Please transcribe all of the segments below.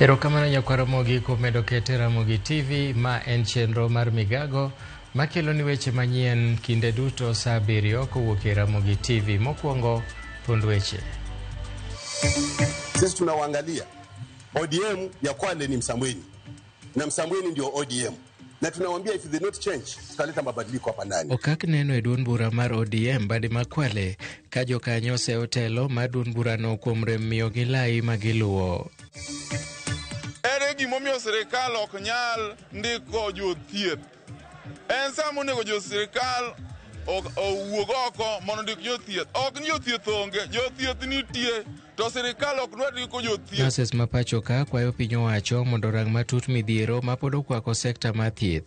Erokamano Nyakwaramogi kuom medo kete Ramogi TV ma en chenro mar migago makelo ni weche manyien kinde duto saa 7 kowuok e Ramogi TV. Mokwongo pond weche. Sisi tunawaangalia ODM ya Kwale ni Msambweni na Msambweni ndio ODM, na tunawaambia if they not change tutaleta mabadiliko hapa ndani. Okak neno e duond bura mar ODM badi makwale ka jokanyo oseotelo mar duond burano kuom rem miyo gi lai magiluwo. Ere gimomiyo sirikal ok nyal ndiko jothieth? En sa monego josirikal owuog oko mondo ndik jothieth. Ok ni jothieth onge, jothieth nitie, to sirikal ok dwar ndiko jothieth. Nurses ma pacho ka kwayo piny owacho mondo rang matut midhiero ma pod okwako sekta mar thieth.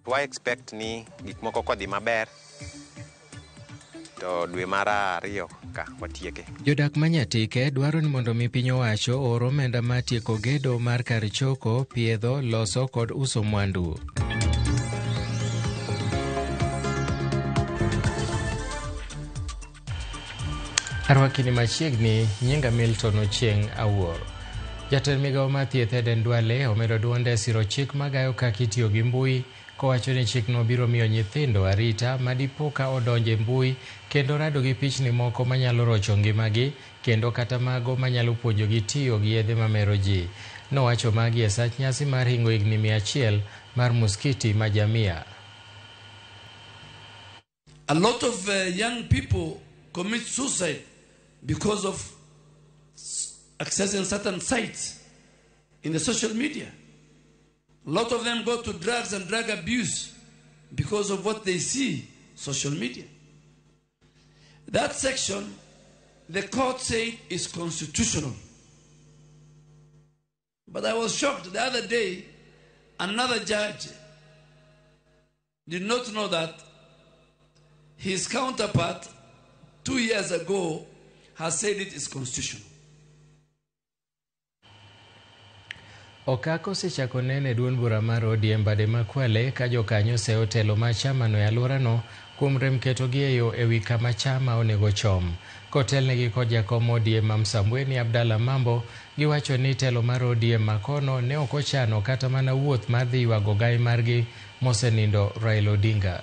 Wa expect ni gik moko kodhi maber to dwe mar 2 ka watieke. Jodak manyatike dwaro ni mondo mi piny owacho or omenda ma tieko gedo mar kar choko, piedho, loso kod uso mwandu. Arwakini machiegni nyinga Milton Ochieng Awuor. Jatend migawo mar thieth Eden Duale omedo duonde siro chik magayo kaka itiyo gi mbui, kowacho ni chikno biro miyo nyithindo arita madipo ka odonje mbui kendo rado gi pichni moko manyalo rocho ngimagi kendo kata mago manyalo puonjogi tiyo gi yedhe mamero ji. Nowacho magi e sach nyasi mar hingo higni 100 mar Muskiti Majamia. A lot of young people commit suicide because of accessing certain sites in the social media. A lot of them go to drugs and drug abuse because of what they see social media. That section, the court said, is constitutional. But I was shocked the other day, another judge did not know that his counterpart 2 years ago has said it is constitutional. Okako sechako nene duond bura mar ODM bade makwale ka jokanyo se otelo ma chama no alworano kuom rem ketogi e yo ewi kama chama onego chom. Kotelnegi kod jakom ODM ma Msambweni Abdalla Mambo giwacho ni telo mar ODM makono ne ok ochano kata mana wuoth mar dhi ywago gai margi mosenindo Raila Odinga.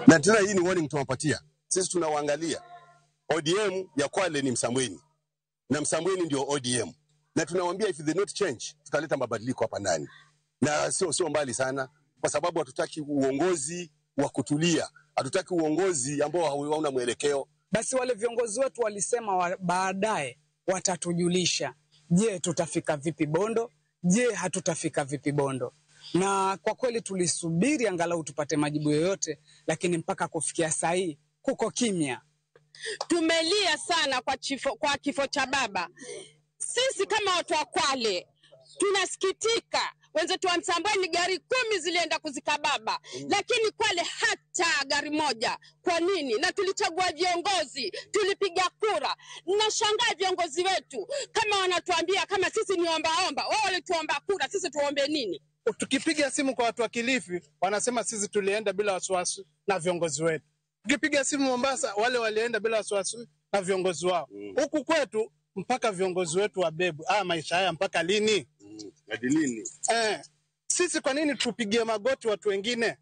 Na tena hii ni warning tunawapatia. Sisi tunawaangalia ODM ya Kwale ni Msambweni na Msambweni ndio ODM, na tunawaambia if they not change tutaleta mabadiliko hapa ndani, na sio mbali sana, kwa sababu hatutaki uongozi wa kutulia, hatutaki uongozi ambao hauna mwelekeo. Basi wale viongozi wetu walisema baadaye watatujulisha, je tutafika vipi Bondo, je hatutafika vipi Bondo. Na kwa kweli tulisubiri angalau tupate majibu yoyote, lakini mpaka kufikia saa hii kuko kimya. Tumelia sana kwa kifo cha baba. Sisi kama watu wa Kwale tunasikitika. Wenzetu wa Msambweni gari 10 zilienda kuzika baba, lakini Kwale hata gari moja. Kwa nini? Na tulichagua viongozi, tulipiga kura. Nashangaa viongozi wetu kama wanatuambia kama sisi ni omba-omba. Wao walituomba kura, sisi tuombe nini? Tukipiga simu kwa watu wa Kilifi wanasema sisi tulienda bila wasiwasi na viongozi wetu. Tukipiga simu Mombasa wale walienda bila wasiwasi na viongozi wao. Huku kwetu mpaka viongozi wetu wabebu. Maisha haya mpaka lini? Hadi lini? Sisi kwa nini tupigie magoti watu wengine?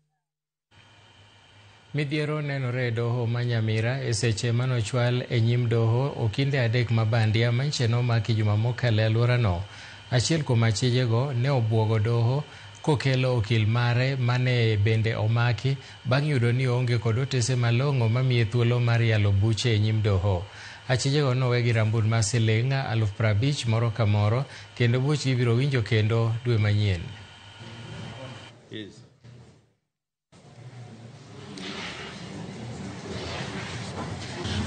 Midhiero nenore doho manyamira eseche manochwal e nyim doho okinde adek mabandia mancheno maki juma mokale alworano. Achiel kuom achijego ne obwogo doho kokelo okil mare mane bende omaki bang' yudo ni onge kod otese malong'o mamiye thuolo mar yalo buche e nyim doho. Achijego nowe gi rambun mar siling' 50,000 moro ka moro kendo buchgi ibiro winjo kendo dwe manyien.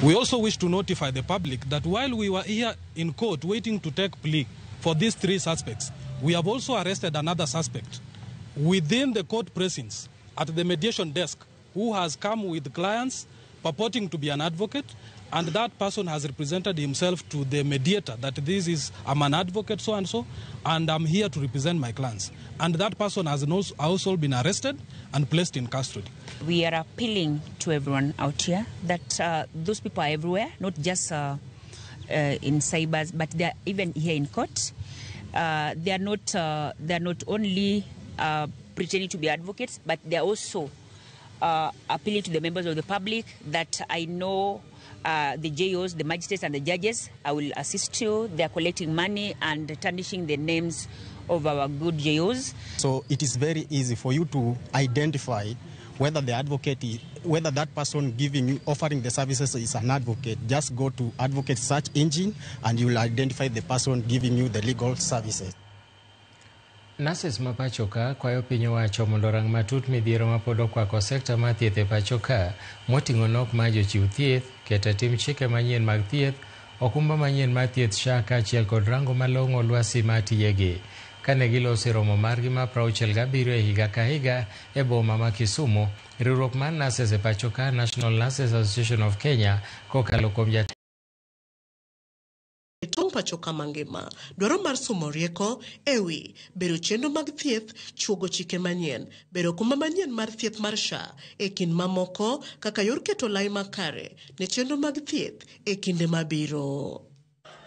We also wish to notify the public that while we were here in court waiting to take plea for these 3 suspects, we have also arrested another suspect within the court precincts at the mediation desk who has come with clients purporting to be an advocate, and that person has represented himself to the mediator that I'm an advocate so-and-so, and I'm here to represent my clients. And that person has also been arrested and placed in custody. We are appealing to everyone out here that those people are everywhere, not just in cybers, but they are even here in court. They are not only pretending to be advocates, but they are also appealing to the members of the public that I know the JOs, the magistrates and the judges, I will assist you. They are collecting money and tarnishing the names of our good JOs. So it is very easy for you to identify whether the advocate whether that person offering the services is an advocate. Just go to advocate search engine and you will identify the person giving you the legal services. Nurses mapachoka kwayo piny owacho mondo rang matut midhiero mapod okwako sekta mar thieth e pachoka moting'o nok mar jochiw thieth, keto tim chike manyien mag thieth, okumba manyien mar thieth SHA kaachiel kod rango malong'o lwasi matiyegi. Kane giloso romo margi ma 67 e higa ka higa e boma ma Kisumu, riwruok mar nurses e pachoka National Nurses Association of Kenya kokalo kuom Tong pachoka mangima dwaro mar somo rieko ewi bero chenro mag thieth, chuogo chike manyien, bero kuma manyien mar thieth mar SHA e kind mamoko kaka yor keto lai makare ne chenro mag thieth e kinde mabiro.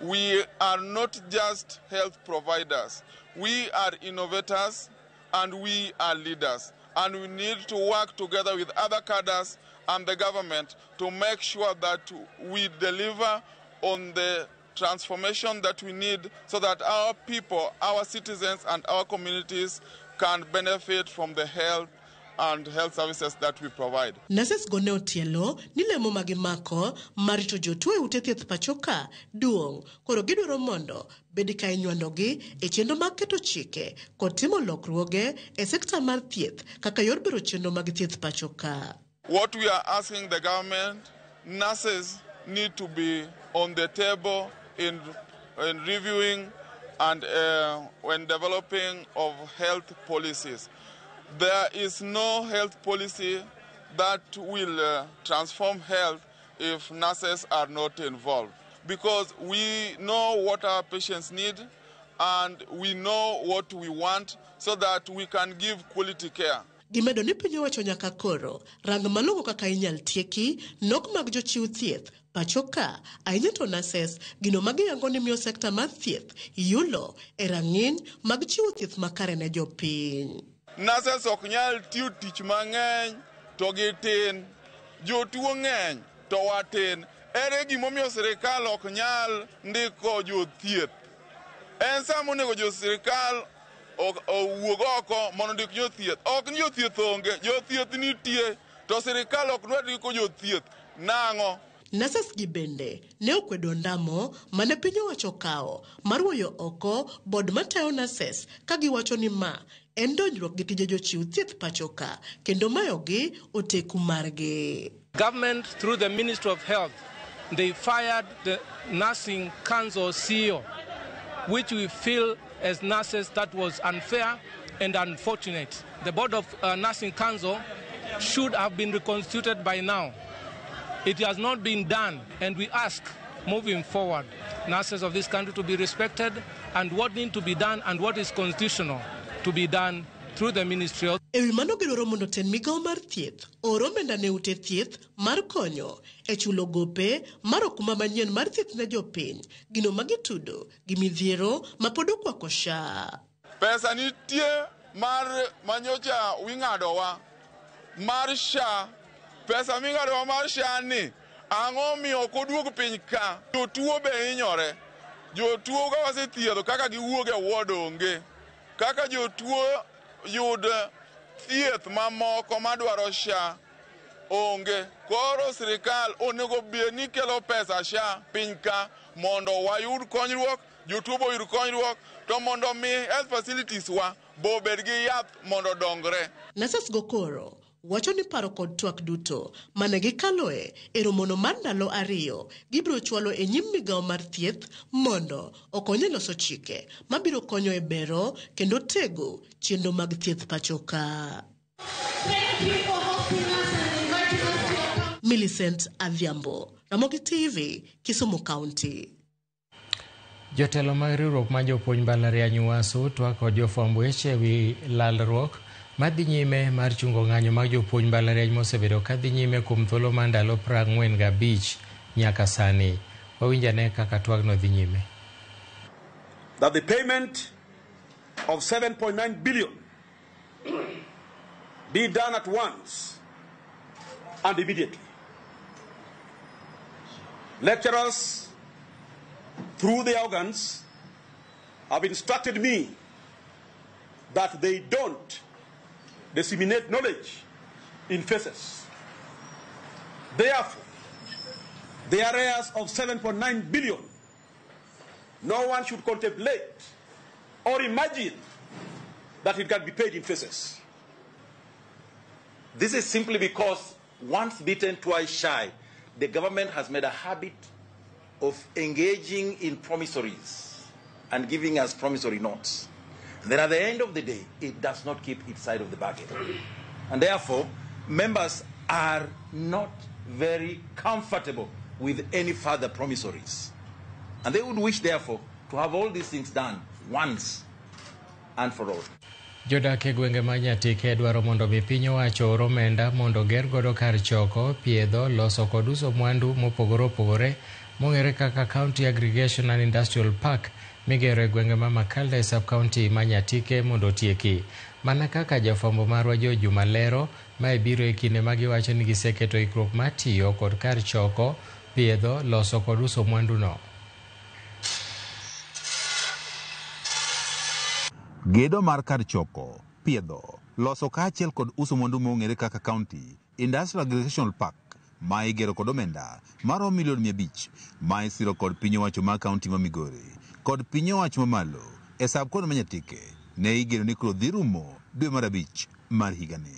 We are not just health providers. We are innovators and we are leaders. And we need to work together with other cadres and the government to make sure that we deliver on the transformation that we need so that our people, our citizens and our communities can benefit from the health and health services that we provide. Nurses gone otielo nilemo magimako marito jotuo e ute thieth pachoka duong koro gidwaro mondo bedi ka inywandogi e chenro mag keto chike kod timo lokruoge e sekta mar thieth kaka yor bero chenro mag thieth pachoka. What we are asking the government, nurses need to be on the table in reviewing and when developing of health policies. There is no health policy that will transform health if nurses are not involved, because we know what our patients need and we know what we want so that we can give quality care. Gimedo ni piny owacho nyaka koro rang malong'o kaka inyal tieki nok mag jochiw thieth pachoka ahinya to nurses gino magiyango ni miyo sekta mar thieth yulo e rang'iny mag chiwo thieth makare ne jopiny. Nurses ok nyal tiyo tich mang'eny to gitin, jotuo ng'eny to watin. Ere gimomiyo sirikal ok nyal ndiko jothieth? En sa monego josirikal owuog oko mondo ndik jothieth. Ok ni jothieth onge, jothieth nitie, to sirikal ok dwar ndiko jothieth nang'o? Nurses gi bende ne okwedo ndamo mane piny owacho kawo mar wuoyo oko bod matayo nurses ka giwacho ni ma en donjruok gi tije jochiw thieth pachoka kendo mayogi oteku margi. Government through the Ministry of Health, they fired the Nursing Council CEO, which we feel as nurses that was unfair and unfortunate. The Board of Nursing Council should have been reconstituted by now. It has not been done, and we ask, moving forward, nurses of this country to be respected and what needs to be done and what is constitutional to be done through the Ministry of Ewi mano gidwaro mondo ten migawo mar thieth oro omenda ne ute thieth mar konyo e chulo gope mar okuma manyien mar thieth ne jopiny gino magitudo gi midhiero mapod okwako SHA. Pesa nitie mar manyocha wing'adowa mar SHA. Pesa ming'adowa mar SHA ni ang'o miyo ok oduog piny ka? Jotuo be hinyore. Jotuo ka wasethiedho kaka giwuok e ward onge. Kaka jotuo yud thieth mamoko madwaro SHA onge. Koro sirikal onego bed ni kelo pesa SHA piny ka mondo wayud konyruok, jotuo bo yud konyruok, to mondo mi health facilities wa bo bed gi yath mondo dongre. Nurses go koro wacho ni paro kod twak duto mane gikaloe e romono mar ndalo 2 gibiro chwalo e nyim migawo mar thieth mondo okonye loso chike mabiro konyo e bero kendo tego chenro mag thieth pachoka. Millicent Adhiambo, Ramogi TV, Kisumu County. Jotelo mag riwruok ma jopuonj mbalariany UASU twako jofwamb weche wi lalruok madhi nyime mar chungo ng'anyo mag jopuonj mbalariany mosebedo kadhi nyime kuom thuolo mar ndalo 45 nyaka sani. Wawinjane kaka twagno dhi nyime. That the payment of 7.9 billion be done at once and immediately. Lecturers, through their organs, have instructed me that they don't disseminate knowledge in phases. Therefore, the arrears of 7.9 billion, no one should contemplate or imagine that it can be paid in phases. This is simply because once bitten, twice shy, the government has made a habit of engaging in promissories and giving us promissory notes. Then at the end of the day, it does not keep its side of the bargain. And therefore, members are not very comfortable with any further promissories. And they would wish, therefore, to have all these things done once and for all. Jodak e gwenge ma Nyatike dwaro mondo mi piny owacho oro omenda mondo ger godo kar choko, piedho, loso kod uso mwandu mopogore opogore mong'ere kaka County Aggregation and Industrial Park migero e gwenge ma Makalda sub-county ma Nyatike mondo otieki. Mana kaka jafwambo marwa Juma lero ma ibiro e kinde ma giwacho ni giseketo ikruok mar tiyo kod kar choko, piedho, loso kod uso mwandu no. Gedo mar kar choko, piedho, loso kaachiel kod uso mwandu mong'ere kaka County Industrial Aggregation Park ma igero kod omenda mar $5 million ma isiro kod piny owacho mar kaunti ma Migori kod piny owacho mamalo e sub-county ma Nyatike ne igero ni koro dhi rumo dwe mar 5 mar higani.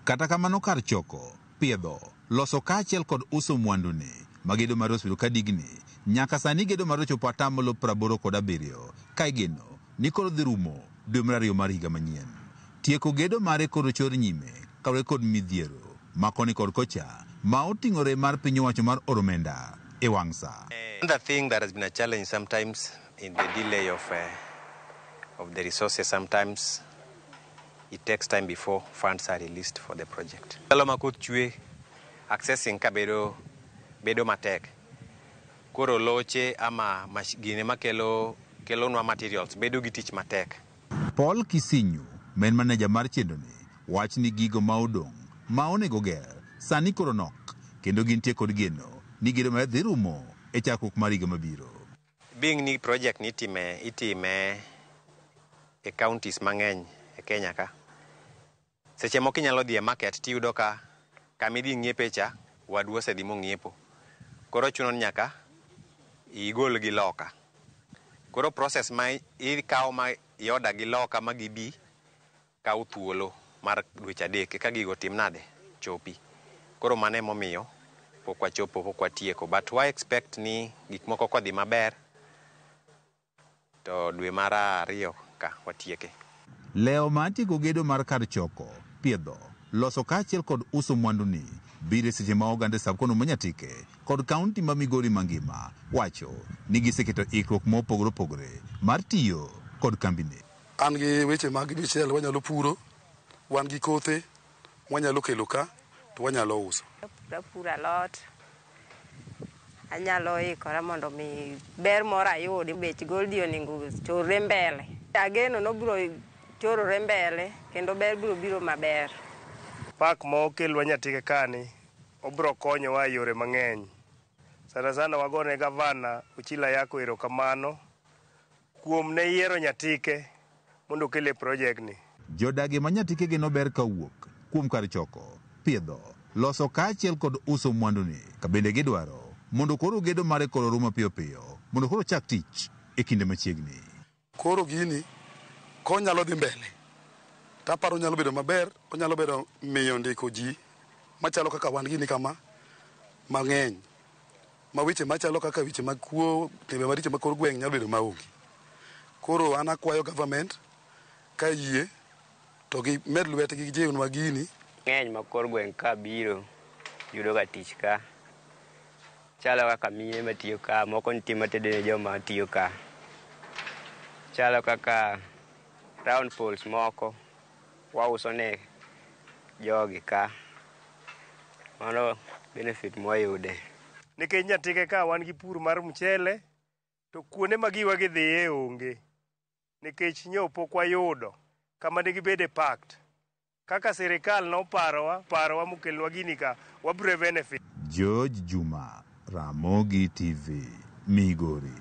Kata kamano kar choko, piedho, loso kaachiel kod uso mwandu ni magedo mar osebedo ka digni nyaka sani gedo mar ochopo 87% ka igeno ni koro dhi rumo dwe mar 2 mar higa manyien. Tieko gedo mare koro chor nyime kaure kod midhiero makoni kod kocha ma oting'ore mar piny owacho mar oromenda e wang'sa. Another thing that has been a challenge sometimes in the delay of the resources, sometimes it takes time before funds are released for the project. Kalo makut chwe accessing ka bedo matek. Koro loche ama gine makelo nwa materials bedo gi tich matek. Paul Kisinyu, men manager mar chendoni, wach ni gigo ma odong' ma onego ger sani koro nok kendo gintie kod geno ni gedo ma dhi rumo e chakruok mar higa mabiro. Being ni project ni itime e counties mang'eny e Kenya ka. Seche moko inyalo dhi e market tiyudo ka kamidhi ng'iepe cha wadu osedhi mong'iepo. Koro chuno nyaka igol gi loka. Koro process ma ikawo ma yoda gi loka ma gibi kawo thuolo mar dweche 3 ka gigo tim nade chopi. Koro mane momiyo pok wachopo, pok watieko, but we expect ni gik moko kodhi maber to dwe mar 2 ka watieke. Leo matieko gedo mar kar choko, piedho, loso kaachiel kod uso mwandu ni bire seche ma oganda sub-county ma Nyatike kod kaunti ma Migori mangima wacho ni giseketo ikruok mopogore opogore mar tiyo kod kambini. An gi weche mag dichiel wanyalo puro, wan gi kothe wanyalo kelo ka to wanyalo uso. Pura lot anyalo ikora mondo mi ber moro ayudi bech goldi oningo chorre mbele. Ageno no biro chorore mbele kendo ber biro maber. Pak ma okelwa Nyatike kani obro konyowa yore mang'eny. Sana wagone gavana Uchila Yako erokamano kuom ne yiero Nyatike mondo kele project ni. Jodagi ma Nyatike geno ber kawuok kuom kar choko, piedho, loso kaachiel kod uso mwandu ni ka bende gidwaro mondo koro gedo mare koro rumo piyo mondo koro chak tich e kinde machiegni. Koro gini konyalo dhi mbele. Taparo nyalo bedo maber, onyalo bedo miyo ndiko ji machalo kaka wan gini kama mang'eny. Ma weche machalo kaka weche mag kuo, timbe maricho makor gweng' nyalo bedo maonge. Koro an akwayo government ka yie to gi med lwetgi gi jeun magini ng'eny makor gweng' ka biro yudo ka tich ka. Chalo kaka mine matiyo ka, moko nitie matede joma tiyo ka. Chalo kaka round poles moko wauso ne jogi ka. Mano benefit mwayude. Nikech Nyatike ka wan gi pur mar mchele, to kuone magiwa gidhiye onge. Nikech pok wayudo kama ne gibede packed. Kaka sirikal parowa mokelnwa gini ka, wabiro benefit. George Juma, Ramogi TV, Migori.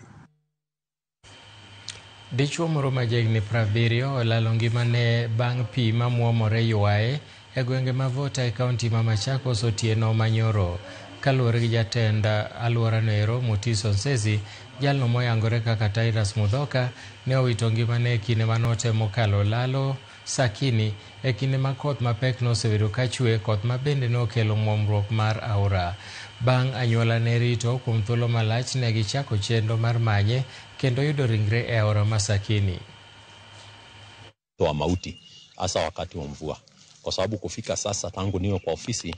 Dichuo moro ma jahigni 70 olalo ngimane bang' pi mamuomore ywaye e gwenge ma Vota e kaunti ma Machakos otieno manyoro. Kaluwore gi jatend alwora noero Mutiso Nsezi, jalno moyangore kaka Titus Mudhoka ne owito ngimane e kinde manotemo kalo lalo Sakini e kinde ma koth mapek nosebedo ka chwe, koth ma bende nokelo muomruok mar aora. Bang' anyuola ne rito kuom thuolo malach, ne gichako chenro mar manye kendo yudo ringre e aora Masakini. Toa mauti hasa wakati wa mvua, kwa sababu kufika sasa tangu niwe kwa ofisi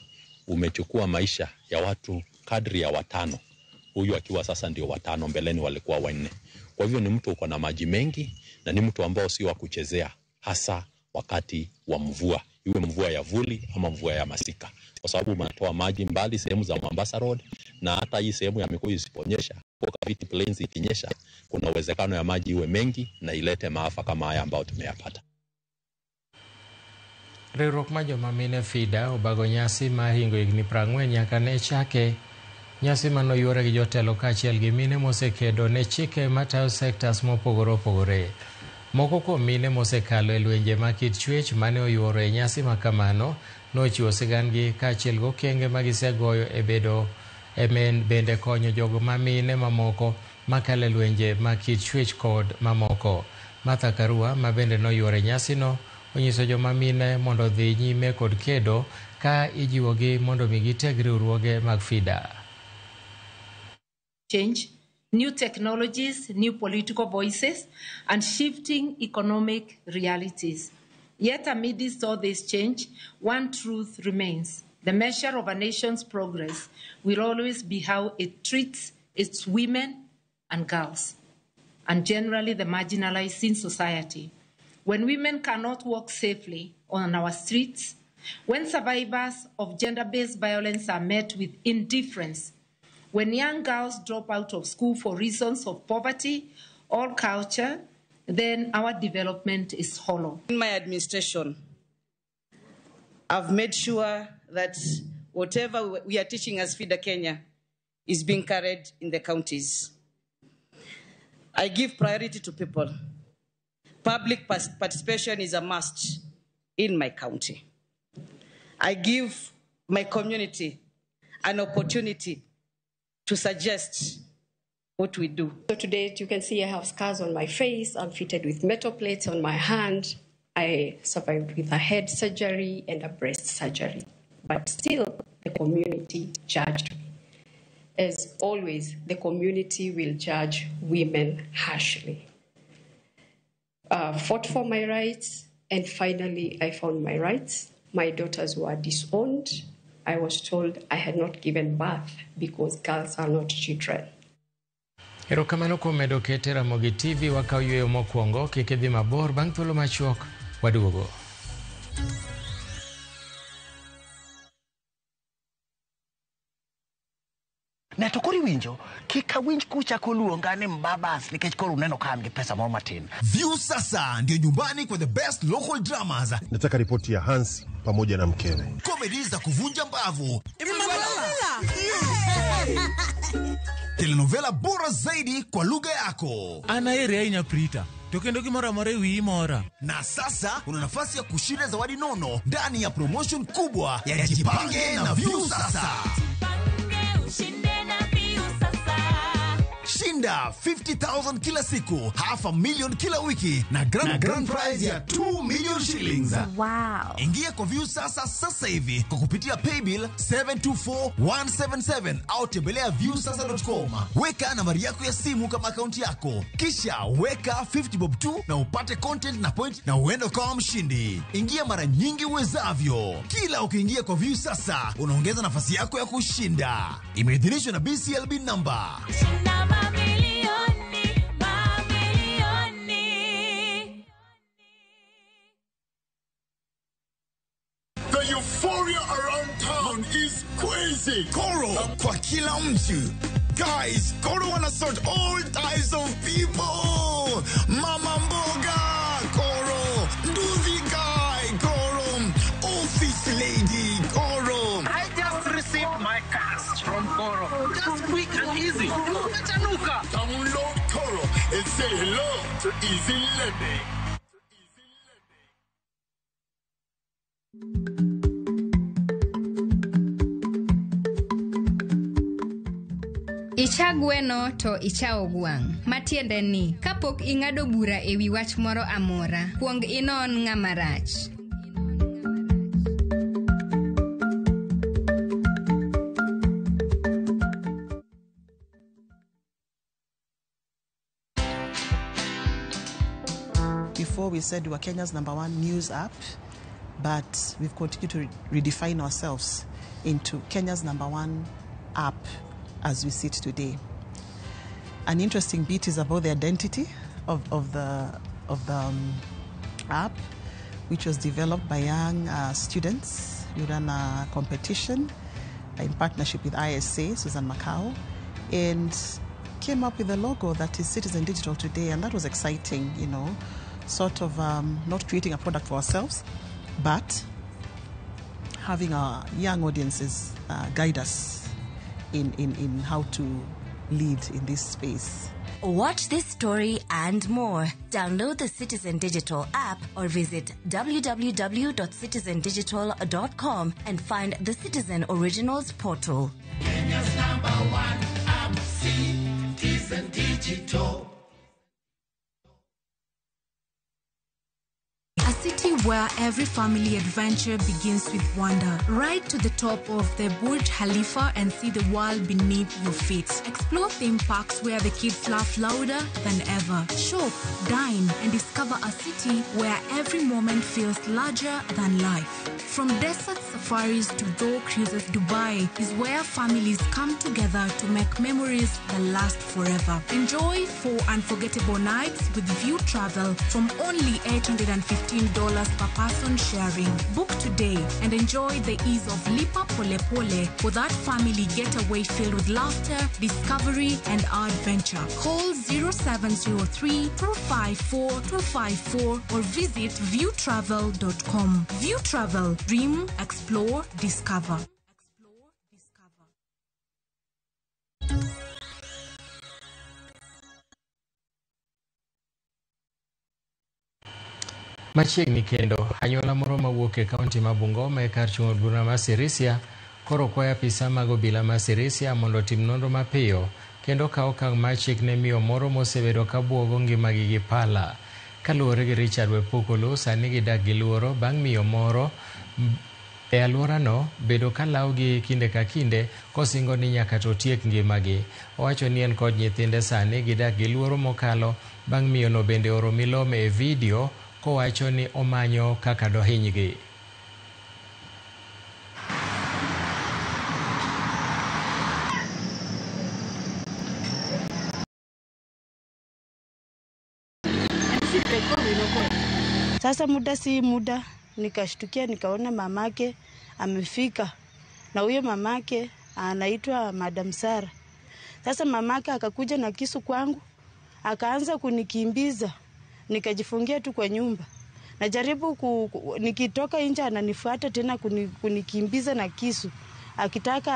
umechukua maisha ya watu kadri ya 5. Huyu akiwa sasa ndio 5, mbeleni walikuwa 4. Kwa hivyo ni mtu uko na maji mengi na ni mtu ambao si wa kuchezea, hasa wakati wa mvua, iwe mvua ya vuli ama mvua ya masika, kwa sababu unatoa maji mbali sehemu za Mombasa Road, na hata hii sehemu ya Mikuyu isiponyesha, kwa Kaviti Plains ikinyesha, kuna uwezekano ya maji iwe mengi na ilete maafa kama haya ambao tumeyapata. Riwruok ma joma mine FIDA obago nyasi mar hingo higni 40 nyaka ne chake. Nyasi manoyuore gi jotelo kaachiel gi mine mosekedo ne chike matayo sectors mopogore opogore. Moko kuom mine mosekalo e lwenje ma kit chwech mane oyuoro e nyasi makamano nochiwo sigandgi kaachiel gokenge magisegoyo e bedo bende konyo jogo ma mine mamoko makalo e lwenje ma kit chwech kod mamoko. Martha Karua ma bende noyuoro e nyasino onyiso joma mine mondo dhi nyime kod kedo ka ijiwogi mondo mi giteg riwruoge mag FIDA. Change, new technologies, new political voices, and shifting economic realities. Yet amidst all this change, one truth remains. The measure of a nation's progress will always be how it treats its women and girls, and generally the marginalized in society. When women cannot walk safely on our streets, when survivors of gender-based violence are met with indifference, when young girls drop out of school for reasons of poverty or culture, then our development is hollow. In my administration, I've made sure that whatever we are teaching as FIDA Kenya is being carried in the counties. I give priority to people. Public participation is a must in my county. I give my community an opportunity to suggest what we do. So today you can see I have scars on my face. I'm fitted with metal plates on my hand. I survived with a head surgery and a breast surgery. But still, the community judged me. As always, the community will judge women harshly. Fought for my rights, and finally I found my rights. My daughters were disowned. I was told I had not given birth because girls are not children. Erokamano kuom medo kete Ramogi TV wakao yweyo mokwongo kik idhi mabor bang' thuolo machuok waduogo. Neto kori winjo kika winj kucha koluonga ni mbabas nikech koro uneno kan gi pesa moro matin. View sasa ndio nyumbani kwa the best local dramas. Nataka ripoti ya Hansi pamoja na mkewe. Comedy za kuvunja mbavu. Telenovela bora zaidi kwa lugha yako. Anaere ainya Prita. Tokendo kimora mare wi mora. Na sasa una nafasi ya kushinda zawadi nono ndani ya promotion kubwa ya Jipange na View sasa. Shinda 50 50,000 kila siku, $500,000 kila wiki na grand prize ya 2 million shillings. Wow. Ingia kwa View sasa hivi kwa kupitia paybill 724177 au tembelea viewsasa.com. Weka nambari yako ya simu kama akaunti yako, kisha weka 50 bob tu na upate content na point na uende kama mshindi. Ingia mara nyingi uwezavyo. Kila ukiingia kwa View sasa, unaongeza nafasi yako ya kushinda. Imeidhinishwa na BCLB number. The euphoria around town is crazy. Koro kwa kila mtu. Guys, Koro wanna sort all types of people. Mama mboga, Koro. Nduzi guy, Koro. Office lady, Koro. I just received my cash from Koro. Just quick and easy. Download Koro and say hello to Easy Lending. Icha gweno to ichao gwang. Matiende ni, kapok ing'ado bura ewi wach moro amora, kuong inon ng'ama rach. Before we said we were Kenya's #1 news app, but we've continued to redefine ourselves into Kenya's #1 app as we sit today. An interesting bit is about the identity of the app, which was developed by young students. We ran a competition in partnership with ISA, Susan Macau, and came up with a logo that is Citizen Digital today, and that was exciting, you know, sort of not creating a product for ourselves, but having our young audiences guide us in how to lead in this space. Watch this story and more. Download the Citizen Digital app or visit www.citizendigital.com and find the Citizen Originals portal. Kenya's #1 app, Citizen Digital. A city where every family adventure begins with wonder. Ride to the top of the Burj Khalifa and see the world beneath your feet. Explore theme parks where the kids laugh louder than ever. Shop, dine, and discover a city where every moment feels larger than life. From desert safaris to door cruises, Dubai is where families come together to make memories that last forever. Enjoy 4 unforgettable nights with View Travel from only $815 per person sharing. Book today and enjoy the ease of Lipa Pole Pole for that family getaway filled with laughter, discovery, and adventure. Call 0703 254 254 or visit viewtravel.com. View Travel. Dream, explore, discover. Machiegni kendo, anyuola moro mawuok e kaunti ma Bungoma e kar chung' od bura ma Sirisia koro kwayo apisa mag obila ma Sirisia mondo otim nonro mapiyo kendo kawo okang' mar chik ne miyo moro mosebedo ka buogo ngimagi gi pala. Kaluwore gi Richard Wepukulu, sani gidak gi luoro bang' miyo moro e alworano bedo ka lawgi kinde ka kinde kosingo ni nyaka to tiek ngimagi. Owacho ni en kod nyithinde sani gidak gi luoro mokalo bang' miyono bende oro milome e video kowacho ni omanyo kaka dohinygi. Sasa muda si muda, nikashtukia nikaona mamake amefika, na huyo mamake anaitwa Madam Sara. Sasa mamake akakuja na kisu kwangu, akaanza kunikimbiza, nikajifungia tu kwa nyumba. Najaribu nikitoka nje ananifuata tena kunikimbiza na kisu,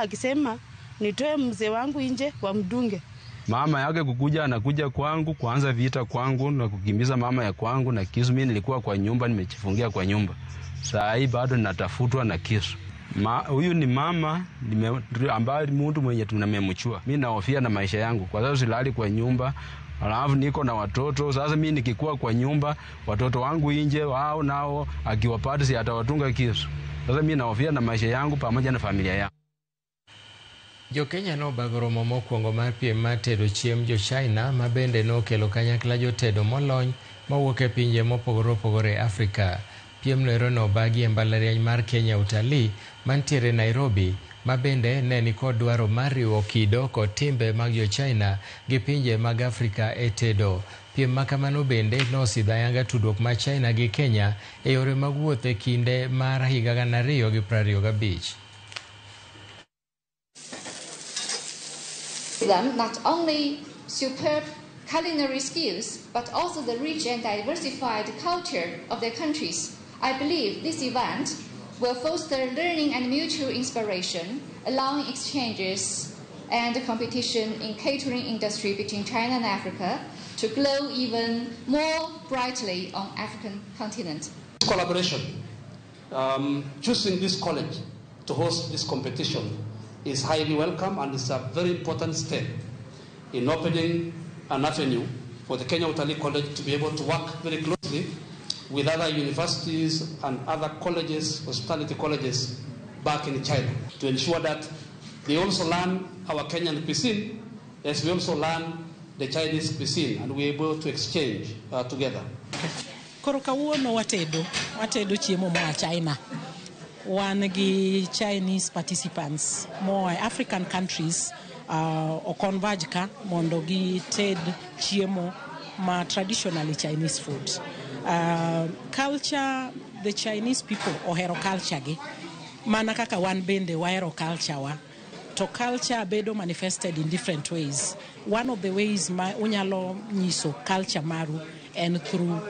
akisema nitoe mzee wangu nje wa mdunge. Mama yake kukuja, anakuja kwangu kuanza vita kwangu na kukimbiza mama ya kwangu na kisu. Mimi nilikuwa kwa nyumba, nimejifungia kwa nyumba. Saa hii bado ninatafutwa na kisu. Huyu ni mama ambaye mtu mwenye tunamemchua. Mimi nahofia na maisha yangu kwa sababu silali kwa nyumba. Alafu niko na watoto. Sasa mimi nikikuwa kwa nyumba, watoto wangu nje, wao nao akiwapata si atawatunga kisu. Sasa mimi nahofia na maisha yangu pamoja na familia yangu. Jo Kenya no bagoromo mokwongo mar piem mar tedo chiem jo China ma bende no kelo kanyakla jotedo molony mawuok e pinje mopogore opogore e Afrika. Piem no no bagi e mbalariany mar Kenya Utalii mantiere Nairobi ma bende ne ni kod dwaro mar riwo kido kod timbe mag jo China gi pinje mag Afrika e tedo. Piem makamano bende nosidho ayanga tudruok ma China gi Kenya e yore mag wuoth e kinde mar higa 2025. Them not only superb culinary skills, but also the rich and diversified culture of their countries. I believe this event will foster learning and mutual inspiration, allowing exchanges and competition in catering industry between China and Africa to glow even more brightly on African continent. Collaboration, choosing this college to host this competition is highly welcome and is a very important step in opening an avenue for the Kenya Utalii College to be able to work very closely with other universities and other colleges, hospitality colleges back in China to ensure that they also learn our Kenyan cuisine as we also learn the Chinese cuisine and we're able to exchange together. Koro kawuono watedo chiemo moa China. Wan gi Chinese participants more African countries o converge ka mondo gi ted chiemo ma traditionally Chinese food. Culture, the Chinese people ohero culture gi mana kaka wan bende wahero culture wa. To culture bedo manifested in different ways. One of the ways ma unyalo nyiso culture maru and through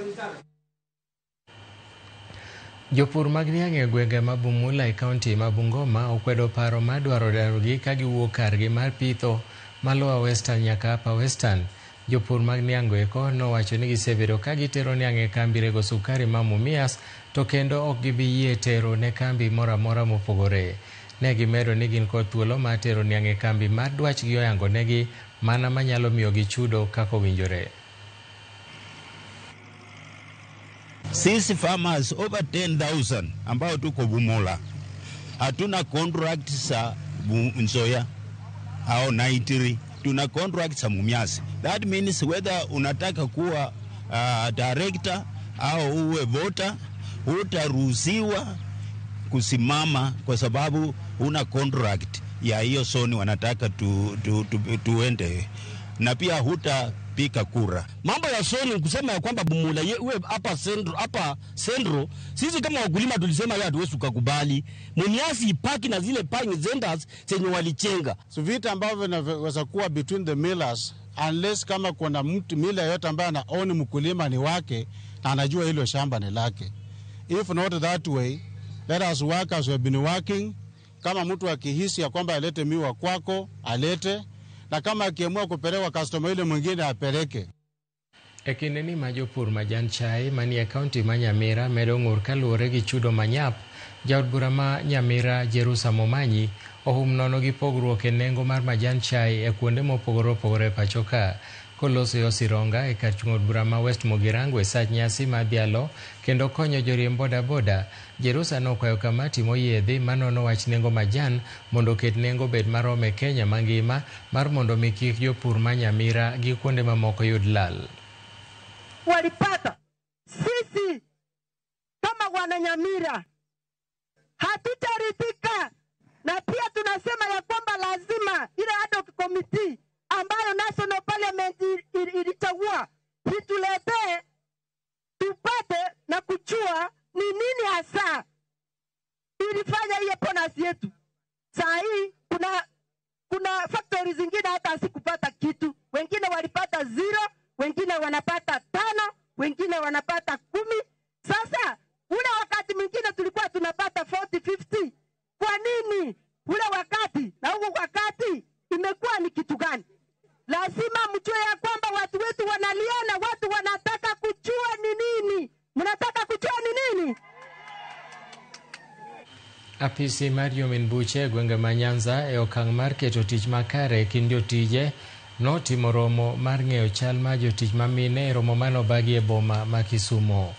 Jopur mag niang' e gwenge ma Bumula e kaunti ma Bungoma okwedo paro mar dwaro darogi ka giwuok kargi mar pitho maluwa Western nyaka Upper Western. Jopur mag niang' go eko nowacho ni gisebedo ka gitero niang' e kambi rego sukari ma Mumias to kendo ok gibi yie tero ne kambi moro amora mopogore. Ne gimedo ni gin kod thuolo mar tero niang' e kambi mar dwach gi oyango negi mana manyalo miyo gichudo kako winjore. Sisi farmers over 10,000 ambao tuko Bumula hatuna contract sa Nzoia au Naitiri, tuna contract sa Mumias. That means whether unataka kuwa director au uwe voter hutaruhusiwa kusimama kwa sababu una contract ya hiyo soni wanataka tuende, na pia hutapika kura. Mambo ya soni kusema ya kwamba Bumula uwe hapa Central, sisi kama wakulima tulisema ya hatuwezi kukubali. Mumias ipaki na zile pine vendors zenye walichenga. So vita ambavyo vinaweza kuwa between the millers, unless kama kuna mtu mila yote ambaye anaona mkulima ni wake na anajua hilo shamba ni lake. If not that way, let us work as we have been working. Kama mtu akihisi ya kwamba alete miwa kwako, alete. Na kama akiamua kupeleka customer ile mwingine apeleke. Ekineni ma jopur majan chai manie kaunti ma Nyamira medo ng'ur kaluwore gi chudo manyap. Jaod bura ma Nyamira Jerusalem Momanyi ohum nono gi pogruok e nengo mar majan chai e kuonde mopogore opogore pacho ka. Koloso yo Sironga e kar chung'od bura ma West Mogirango e sach nyasi ma dhialo kendo konyo joriemb boda. Jerusalem okwayo kamati moyiedhi manono wach nengo majan mondo ket nengo bed marome Kenya mangima mar mondo mi kik jopur ma Nyamira gi kuonde mamoko yud lal. Walipata sisi kama wana Nyamira hatutaridhika, na pia tunasema ya kwamba lazima ile ad hoc committee ambayo National Parliament ilichagua ituletee tupate na kujua ni nini hasa ilifanya hiyo bonus yetu. Saa hii kuna factory zingine hata asikupata kitu, wengine walipata 0, wengine wanapata 5, wengine wanapata 10. Sasa ule wakati mwingine tulikuwa tunapata 40-50. Kwa nini ule wakati na huu wakati imekuwa ni kitu gani? Lazima mjue ya kwamba watu wetu wanaliona, watu wanataka kujua ni nini. Mnataka kujua ni nini? Apisi mar Jomin Buche gwenge ma Nyanza e okang' mar keto tich makare kind jotije notimo romo mar ng'eyo chal ma jotich ma mine romo manobagi e boma ma Kisumo.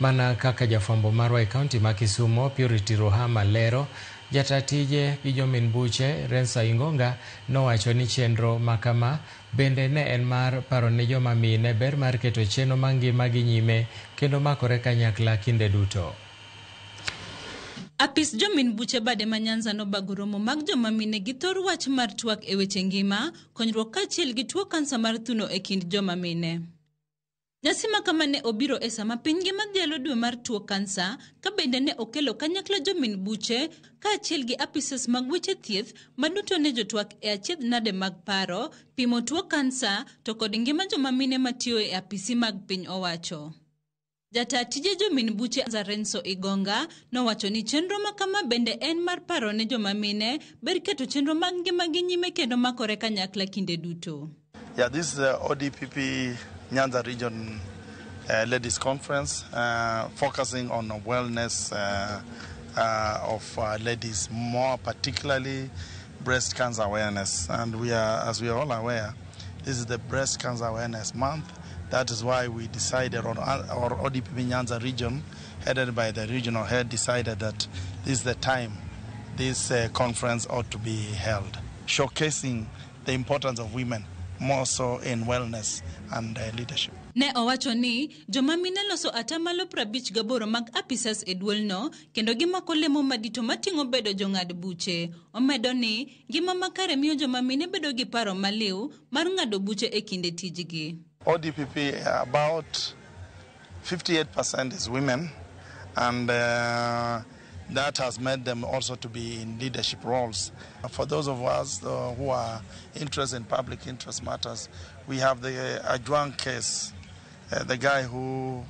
Mana kaka jafwambo marwa e kaunti ma Kisumo Purity Ruhama lero, jata tije gi Jomin Buche Rensa Ingonga nowacho ni chenro makama bende ne en mar paro ne joma mine ber mar keto chenro mangima gi nyime kendo makore kanyakla kinde duto. Apis Jomin Buche bade ma Nyanza nobago romo mag joma mine gi thor wach mar twak e weche ngima, konyruok kaachiel gi tuo kansa mar thuno e kind joma mine. Nyasi makama ne obiro e sama piny ngima dhialo dwe mar tuo kansa, ka bende ne okelo kanyakla Jomin Buche kaachiel gi apises mag weche thieth maduto ne jotwak e achiedh nade mag paro, pimo tuo kansa to kod ngima joma mine matiyo e apisi mag piny owacho. Jata tije Jomin Buche Renso Igonga nowacho ni chenro makama bende en mar paro ne joma mine ber keto chenro mag ngima gi nyime kendo makore kanyakla kinde duto. Yeah, this is the ODPP Nyanza Region Ladies Conference focusing on wellness of ladies, more particularly breast cancer awareness. And as we are all aware, this is the Breast Cancer Awareness Month. That is why we decided, or our ODPP Nyanza region, headed by the regional head, decided that this is the time this conference ought to be held, showcasing the importance of women, more so in wellness and leadership. Ne owacho ni joma mine loso atamalo 58 mag apisas e duolno kendo gimako lemo madito mating'o bedo jong'ad buche. Omedo ni ngima makare miyo joma mine bedo gi paro maliw mar ng'ado buche e kinde tijgi. ODPP, about 58% is women, and that has made them also to be in leadership roles. For those of us who are interested in public interest matters, we have the Ajwang case, the guy who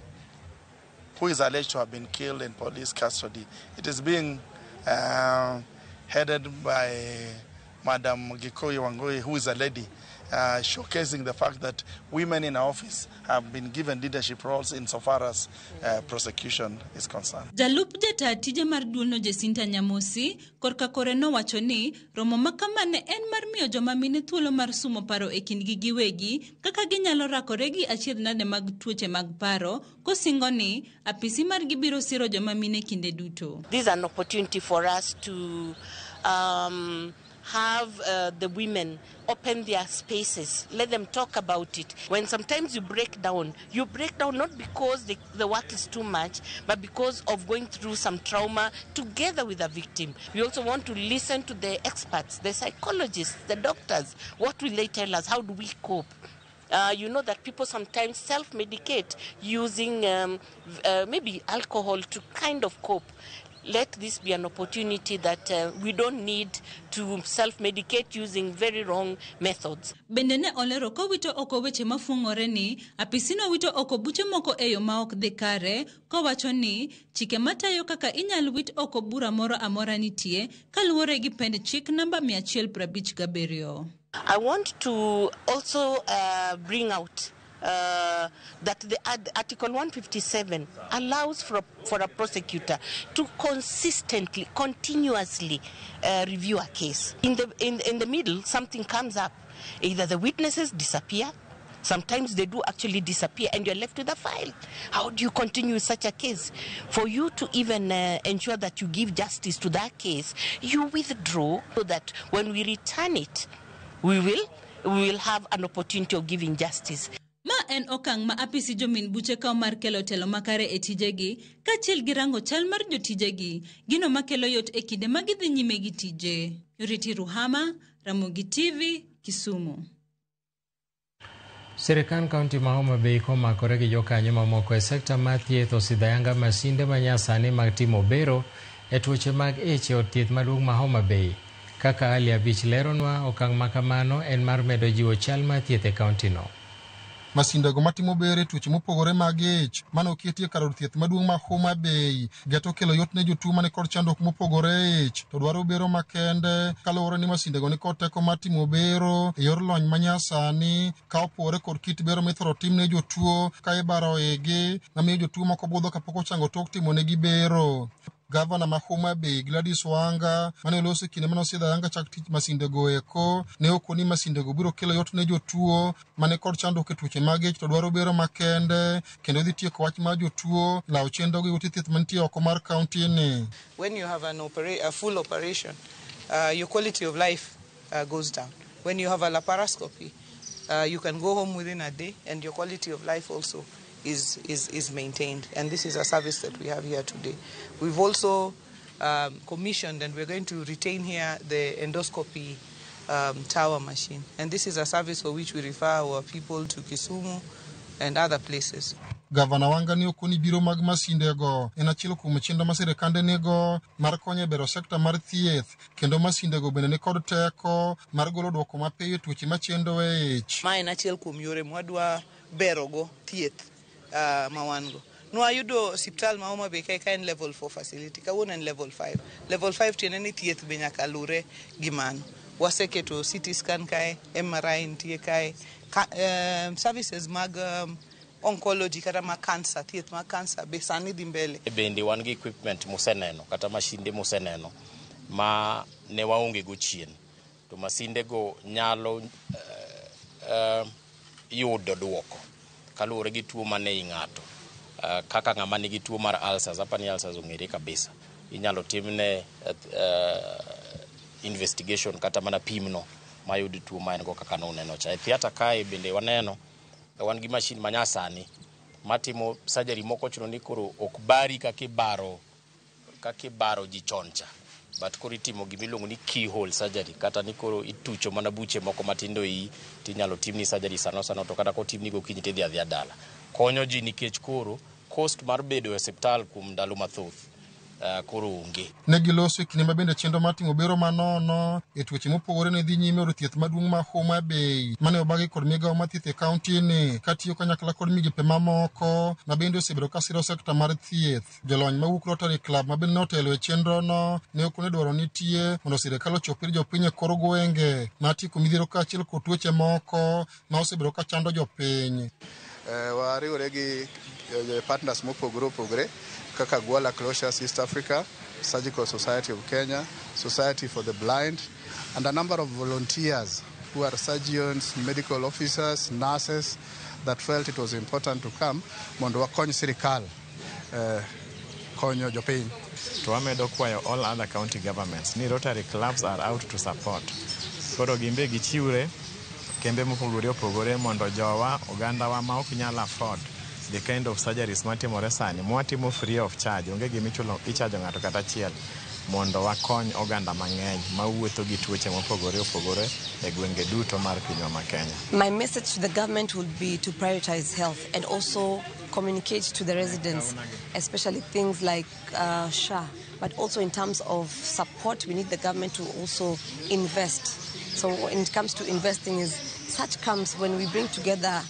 is alleged to have been killed in police custody. It is being headed by Madam Gikoyi Wangui, who is a lady, showcasing the fact that women in office have been given leadership roles insofar as prosecution is concerned. Jalup jata tije mar duolno Jacinta Nyamosi korka kore nowacho ni romo makama ne en mar miyo joma mine thuolo mar sumo paro e kindgi giwegi kaka ginyalo rakore gi achiedh nade mag tuoche mag paro, kosingo ni apisi mar gibiro siro joma mine kinde duto. This is an opportunity for us to have the women open their spaces, let them talk about it. When sometimes you break down not because the work is too much, but because of going through some trauma together with the victim. We also want to listen to the experts, the psychologists, the doctors. What will they tell us? How do we cope? You know that people sometimes self-medicate using maybe alcohol to kind of cope. Let this be an opportunity that we don't need to self-medicate using very wrong methods. Bende ne olero ko wito oko weche mafungore ni apisino wito oko buche moko eyo maok dhi kare, kowacho ni chike matayo kaka inyal wit oko bura moro amora nitie kaluwore gi pend chik namba 157. I want to also bring out that the Article 157 allows for a prosecutor to continuously review a case. In the middle, something comes up. Either the witnesses disappear, sometimes they do actually disappear, and you're left with a file. How do you continue with such a case? For you to even ensure that you give justice to that case, you withdraw so that when we return it, we will have an opportunity of giving justice. Ma en okang' ma apisi Jomin Buche kao mar kelo telo makare e tijegi, kaachiel gi rango chal mar jotijegi, gino makelo yot e kinde ma gidhi nyime gi tije. Purity Ruhama, Ramogi TV, Kisumu. Sirikal kaunti ma Homa Bay komakore gi jokanyo mamoko e sekta mar thieth osidhayanga masinde manyasani mag timo bero e tuoche mag ich e od thieth maduong' ma Homa Bay. Kaka Ali Abich leronwa, okang' makamano en mar medo jiwo chal mar thieth e kaunti no. Masindego matimo bere tuoche mopogore mag ich mane oketie kar od thieth maduong' ma Homa Bay geto kelo yot ne jotuo mane kod chandruok mopogore ich to dwaro bero makende kaluwore ni masindego ni kod teko mar timo bero e yor lony manyasani ka opore kod kit bero mithoro tim ne jotuo ka ibaro igi mamiyo jotuo moko budho kapok ochango tok timo negi bero. Gavana ma Homa Bay Gladys Wanga mane oloso kinde mane osidha yanga chak tich masindego eko ne okoni masindego biro kelo yot ne jotuo mane kod chando ke tuoche mage to dwaro bero makende kendo dhi tieko wach mar jotuo law chendogi ute thieth mantie oko mar county ni. When you have a full operation, your quality of life goes down. When you have a laparoscopy, you can go home within a day, and your quality of life also is maintained. And this is a service that we have here today. We've also commissioned, and we're going to retain here the endoscopy tower machine. And this is a service for which we refer our people to Kisumu and other places. Gavana Wanga ni okoni biro mag masindego en achiel kuom chenro ma sirkande nigo mar konyo bero sekta mar thieth kendo masindego bende ni kod teko mar golo dwoko mapiyo tuoche machendo e ich. Ma en achiel kuom yore mwadwa berogo thieth ma wango. Nwayudo hospital ma Homa Bay ka en level 4 facility kawuono en level 5. Level 5 tiene ni thieth be nyaka lure gi mano. Waseketo CT scan kae, MRI nitie kae, services mag oncology kata ma cancer, thieth ma cancer be sani dhi mbele. Bende wan gi equipment museneno kata mashinde museneno ma ne waonge go chien. To masinde go nyalo yudo duoko kaluwore gi tuo mane ing'ato. Kaka ng'ama nigi tuo mar ulcers, apani ulcers ong'ere kabisa. Inyalo timne investigation kata mana pimno mayudi tuo ma en go kaka noneno cha. Theater kae bende waneno wan gi machine manyasani matimo surgery moko chuno ni koro ok bari kakibaro ji choncha, but koro itimo gimiluongo ni keyhole surgery kata ni koro itucho mana buche moko matindo yi tinyalo timni surgery sano to kata ko timni go kinyi tidhi adhi dala. Konyo ji nikech koro cost mar bedo e hospital kuom ndalo mathoth koro onge. Ne giloso kinde ma bende chenro mar timo bero manono e tuoche mopogore ne dhi nyime od thieth maduong' ma Homa Bay mane obagi kod migawo mar thieth e kaunti ni katiyo kanyakla kod migepe mamoko ma bende osebedo ka siro sekta mar thieth. Jolony mawuok Rotary Club ma bende notelo e chenro no ne okone dwaro nitie mondo sirikal ochop ir jopiny e kor gwenge ma tieko midhiero kaachiel kod tuoche moko ma osebedo ka chando jopiny. Wariwore gi partners mopogore opogore kaka Gwala Closures East Africa, Surgical Society of Kenya, Society for the Blind, and a number of volunteers who are surgeons, medical officers, nurses that felt it was important to come mondo wakony sirikal konyo jopiny. To wamedo kwayo all other county governments ni Rotary clubs are out to support. Koro gimbe gichiwre kembe mopogore opogore mondo jowa oganda wa ma ok nyal afford the kind of surgeries matimore sani mwatimo free of charge, onge gimichulo ichajo ng'ato kata achiel mondo wakony oganda mang'eny mawuotho gi tuoche mopogore opogore e gwenge duto mar pinywa ma Kenya. My message to the government would be to prioritize health and also communicate to the residents, especially things like SHA, but also in terms of support, we need the government to also invest. So when it comes to investing, such comes when we bring together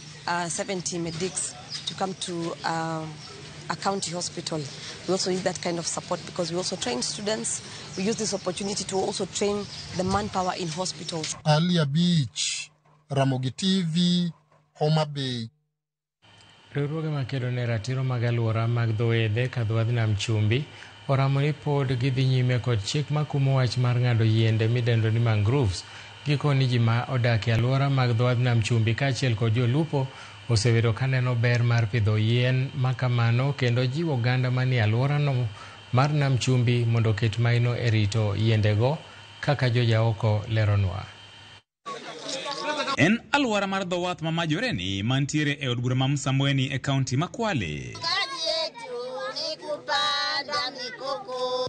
70 medics to come to a county hospital. We also need that kind of support because we also train students. We use this opportunity to also train the manpower in hospitals. Alia Beach, Ramogi TV, Homa Bay. Riwruoge makedo ne ratiro mag alwora mag dho wedhe ka dho nam chumbi oramo ni pod gidhi nyime kod chik makumo wach mar ng'ado yiende midendo ni mangroves gikoni ji ma odak e alwora mag dho nam chumbi kaachiel kod jolupo osebedo ka neno ber mar pidho yien makamano kendo jiwo oganda manie alworano mar nam chumbi mondo oket maino e rito yiendego kaka jojaoko leronwa. En alwora mar dho wath ma Majoreni mantiere e od bura ma Msambweni e kaunti ma Kwale.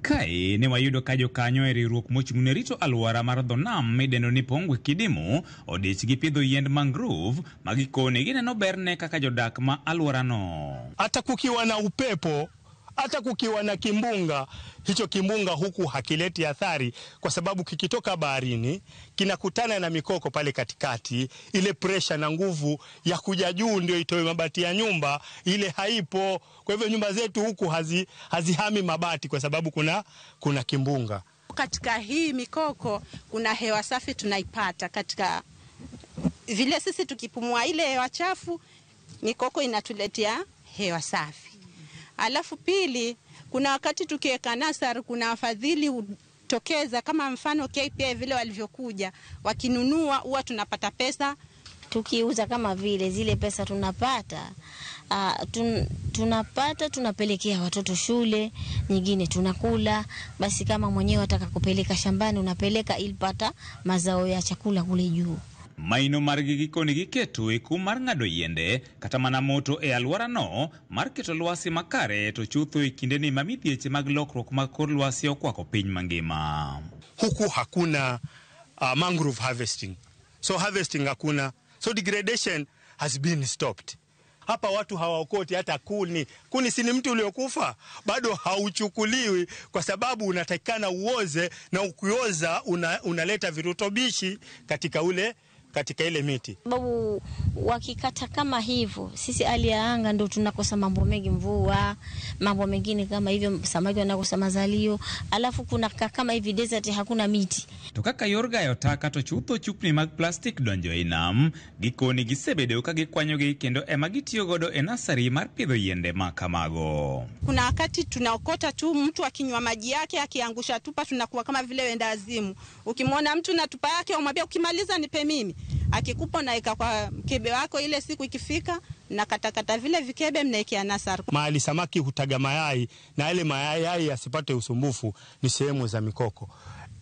Kae ne wayudo ka jokanyo e riwruok mochung'ne rito alwora mar dho nam midendo ni Pongwe Kidimu odich gi pidho yiend mangrove ma gikone gineno berne kaka jodak ma alworano. Hata kukiwa na upepo, hata kukiwa na kimbunga, hicho kimbunga huku hakileti athari kwa sababu kikitoka baharini kinakutana na mikoko pale katikati, ile pressure na nguvu ya kuja juu ndio itoe mabati ya nyumba, ile haipo. Kwa hivyo nyumba zetu huku hazihami mabati kwa sababu kuna kimbunga. Katika hii mikoko kuna hewa safi tunaipata, katika vile sisi tukipumua ile hewa chafu, mikoko inatuletea hewa safi. Alafu pili, Kuna wakati tukiweka nasari, kuna wafadhili tokeza, kama mfano KPA vile walivyokuja wakinunua, huwa tunapata pesa tukiuza, kama vile zile pesa tunapata tunapelekea watoto shule, nyingine tunakula. Basi kama mwenyewe wataka kupeleka shambani, unapeleka ili pata mazao ya chakula kule juu. Maino margi gikoni giketu iku mar ng'ado yiende kata mana moto e alwora no mar keto lwasi makare to chutho ikindeni mamidhieche mag lokruok mag kor lwasi okwako piny mangima. Huku hakuna mangrove harvesting, so harvesting hakuna, so degradation has been stopped. Hapa watu hawaokoti hata kuni si ni mti uliokufa, bado hauchukuliwi kwa sababu unatakikana uoze, na ukioza unaleta virutubishi katika ile miti. Sababu wakikata kama hivyo, sisi hali ya anga ndo tunakosa mambo mengi, mvua, mambo mengine kama hivyo, samaki wanakosa mazalio, alafu kuna kama hivi desert hakuna miti. To kaka yorga yotaka to chutho chupni mag plastic donjo inam, gikoni gisebedo ka gikwanyogi kendo ema gitiyo godo e nasari mar pidho yiende makamago. Kuna wakati tunaokota tu, mtu akinywa maji yake akiangusha tupa, tunakuwa kama vile wenda azimu. Ukimwona mtu na tupa yake umwambia ukimaliza nipe mimi, akikupa naika kwa mkebe wako, ile siku ikifika na katakata vile vikebe mnaekea nasari. Mahali samaki hutaga mayai na ile mayai yasipate usumbufu ni sehemu za mikoko.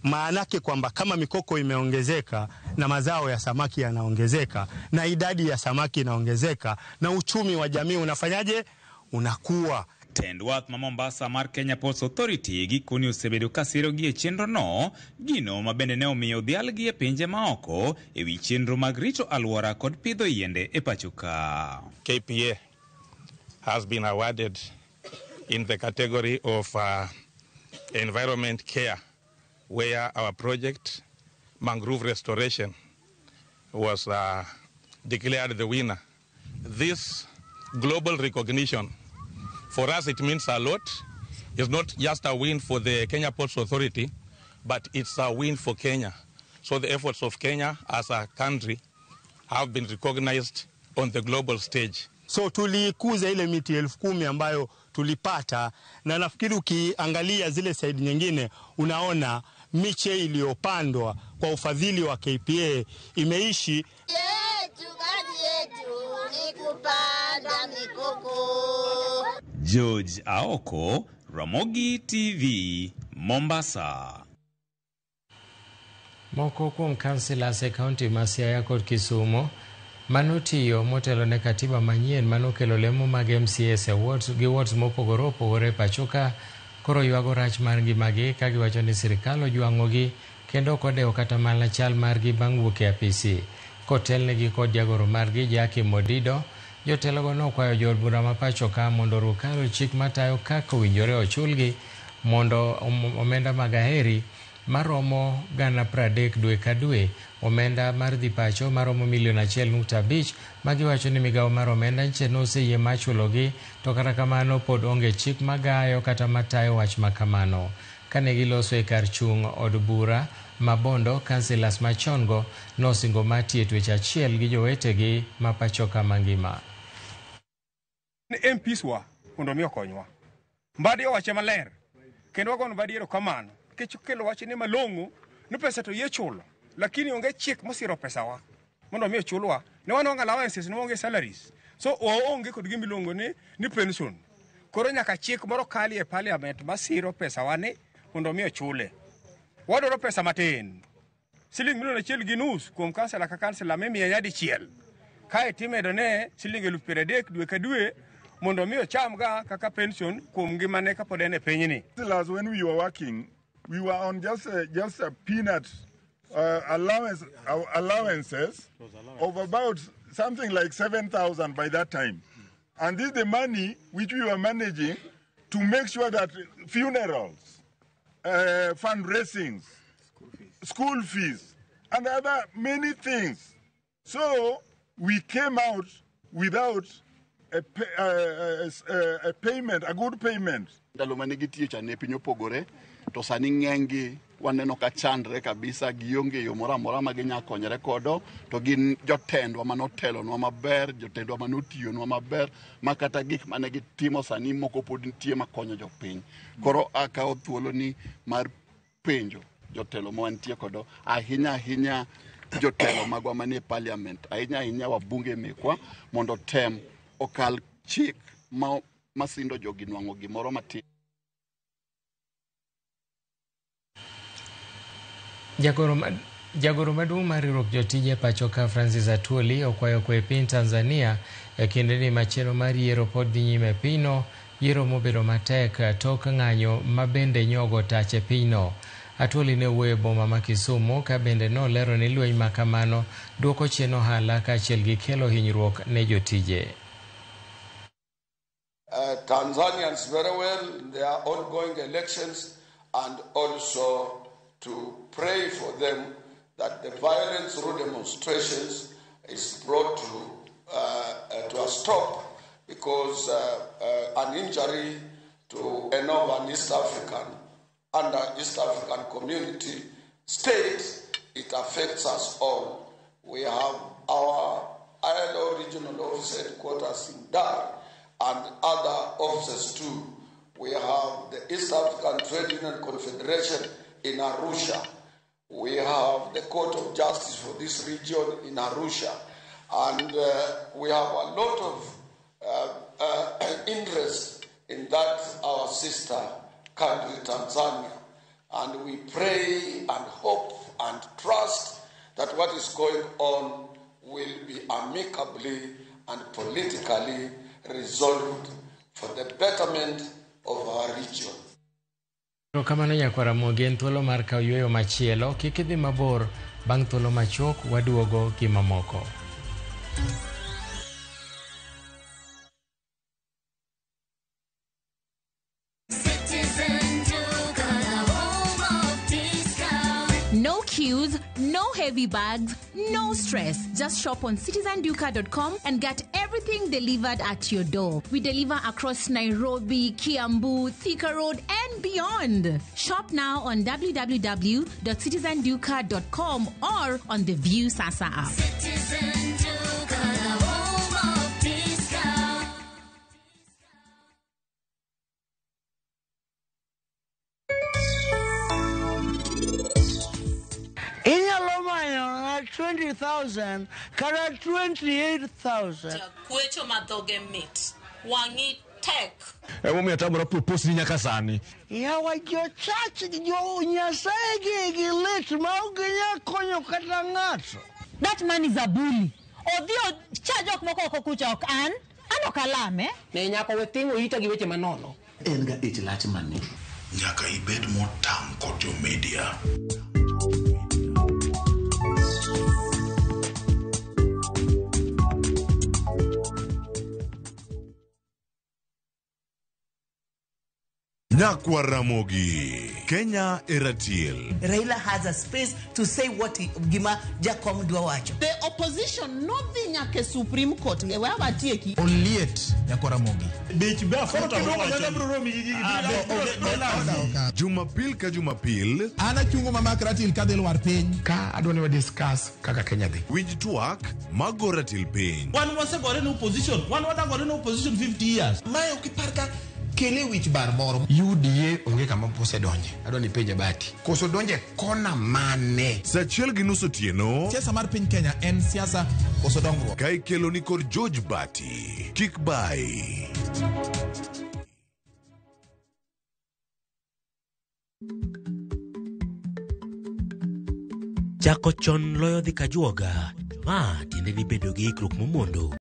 Maanake kwamba kama mikoko imeongezeka na mazao ya samaki yanaongezeka na idadi ya samaki inaongezeka na uchumi wa jamii unafanyaje? Unakuwa. Tendwath ma Mombasa mar Kenya Ports Authority gikoni osebedo kasiro gi e chenro no, gino mabende ne omiyo dhial gi e pinje maoko ewi chenro mag rito alwora kod pidho yiende e pachoka. KPA has been awarded in the category of environment care, where our project mangrove restoration was declared the winner. This global recognition, for us it means a lot. It's not just a win for the Kenya Ports Authority, but it's a win for Kenya. So the efforts of Kenya as a country have been recognized on the global stage. So tulikuza ile miti 10,000 ambayo tulipata, na nafikiri ukiangalia zile side nyingine unaona miche iliyopandwa kwa ufadhili wa KPA imeishi. George Aoko, Ramogi TV, Mombasa. Moko kuom kansilas e kaunti ma Siaya kod Kisumu manotiyo motelo ne katiba manyien manokelo lemo mag MCS awards gi awards mopogore opogore pachoka koro ywago rach mar ngimagi ka giwacho ni sirikal ojwang'ogi kendo kodewo kata mana chal margi bang' wuok e apisi. Kotelnegi kod jagoro margi Jackie Modido, jotelogo nokwayo jood bura ma pachoka mondo rukaro chik matayo kaka owinjore ochulgi mondo omenda mag aheri maromo gana 30 dwe ka dwe, omenda mar dhi pacho maromo $1.5 million magiwacho ni migawo mar omenda nche noseyie machulogi, to kata kamano pod onge chik magayo kata matayo wach makamano. Kane giloso e kar chung' od bura Mabondo, kansilas machongo nosingo matie tweche achiel gi jowetegi ma pachoka mangima. MPs wa mondo mi okonywa. Mbadi owache maler. Kendo wagono mbadi erokamano. Nikech okelo wach ni malong'o ni pesa to yie chulo, lakini onge chik mosiro pesa wa mondo mi ochulwa. Ne wan onge allowances, ne onge salaries. So onge kod gima iluongo ni pension. Koro nyaka chik moro kali e parliament masiro pesa wa ni mondo mi ochule. Wadwaro pesa matin. $1.5 kuom kansela ka kansela mimiye nyadichiel. Kae timedo ne $30 dwe ka dwe mondo mi ochamga kaka pension kuom ngimane kapod en e pinyni. When we were working, we were on just a peanut allowances of about something like 7,000 by that time. And this is the money which we were managing to make sure that funerals, fundraisings, school fees, and other many things. So we came out without a payment, a good payment. Ndalo mane gitiyo cha ne piny opogore to sani ng'enggi waneno ka chandre kabisa gionge yo moro amora ma ginya konyre kodo to gin jotendwa manotelonwa maber jotendwa manotiyonwa maber makata gik mane gitimo sani moko pod nitie makonyo jopiny koro akawo thuolo ni mar penjo jotelo mwantie kodo ahinya jotelo magwa manie parliament ahinya wabunge mekwa mondo tem okal chik masindo jogi nwang'o gimoro matin. Jagoro maduong' mar riwruok jotije pachoka Francis Atwoli okwayo kwe piny Tanzania e kinde ni machielo mar yiero pod dhi nyime pinyno, yiero mobedo matek tok ng'anyo ma bende nyogo tach e pinyno. Atwoli ne wuoyo e boma ma Kisumu ka bende nolero ni lweny ma kamano duoko chien ohala kaachiel gi kelo hinyruok ne jotije. Tanzanians very well in their ongoing elections and also to pray for them that the violence through demonstrations is brought to a stop because an injury to an East African under East African community state, it affects us all. We have our ILO regional office headquarters in Dar and other offices too. We have the East African Trade Union Confederation in Arusha. We have the Court of Justice for this region in Arusha. And we have a lot of interest in that, our sister country, Tanzania. And we pray and hope and trust that what is going on will be amicably and politically resolved for the betterment of our region. Kamano nyakwara mogen thuolo mar kaw yueyo machielo kik idhi mabor bang' thuolo machok waduogo gi mamoko. No queues, no heavy bags, no stress. Just shop on citizenduka.com and get everything delivered at your door. We deliver across Nairobi, Kiambu, Thika Road and beyond. Shop now on www.citizenduka.com or on the View Sasa app. Inyalo manyo na 20,000 kata 28,000. Kwecho madhoge mit. Wangi tek. Emo mi atamora propose ni nyaka sani. Yawa jo church jo nyasaye gi lit ma ogenya konyo kata ng'ato. That man is a bully. Odhio chajok moko okucha ok an kalame. Ne nyako wetingo ita gi weche manono. En ga ich lach mani. Nyaka ibed motang' kod jo media. Nyakwaramogi, Kenya Eratiel. Raila has a space to say what Gima Jakom Dwawacho. The opposition nothing nyake Supreme Court. Wewe abatieki. Oliet Nyakwaramogi. Bech be afota Jumapil ka Jumapil. Ana chungo mama Ratil ka del war piny. Ka adwani wa discuss kaka Kenya dhi. Winj twak magoratil piny. One was gore no opposition. One was gore no opposition 50 years. Mayo kiparka kele wich bar moro. UDA onge kama pose donje. Adwani penja bati. Koso donje kona mane. Sachiel gi nusu tieno. Siasa mar piny Kenya en siasa koso dongruok. Kai kelo ni kod George Bati. Kik bai. Chako chon loyo dhi kajuoga. Ma tiende ni bedo gi ikruok momondo.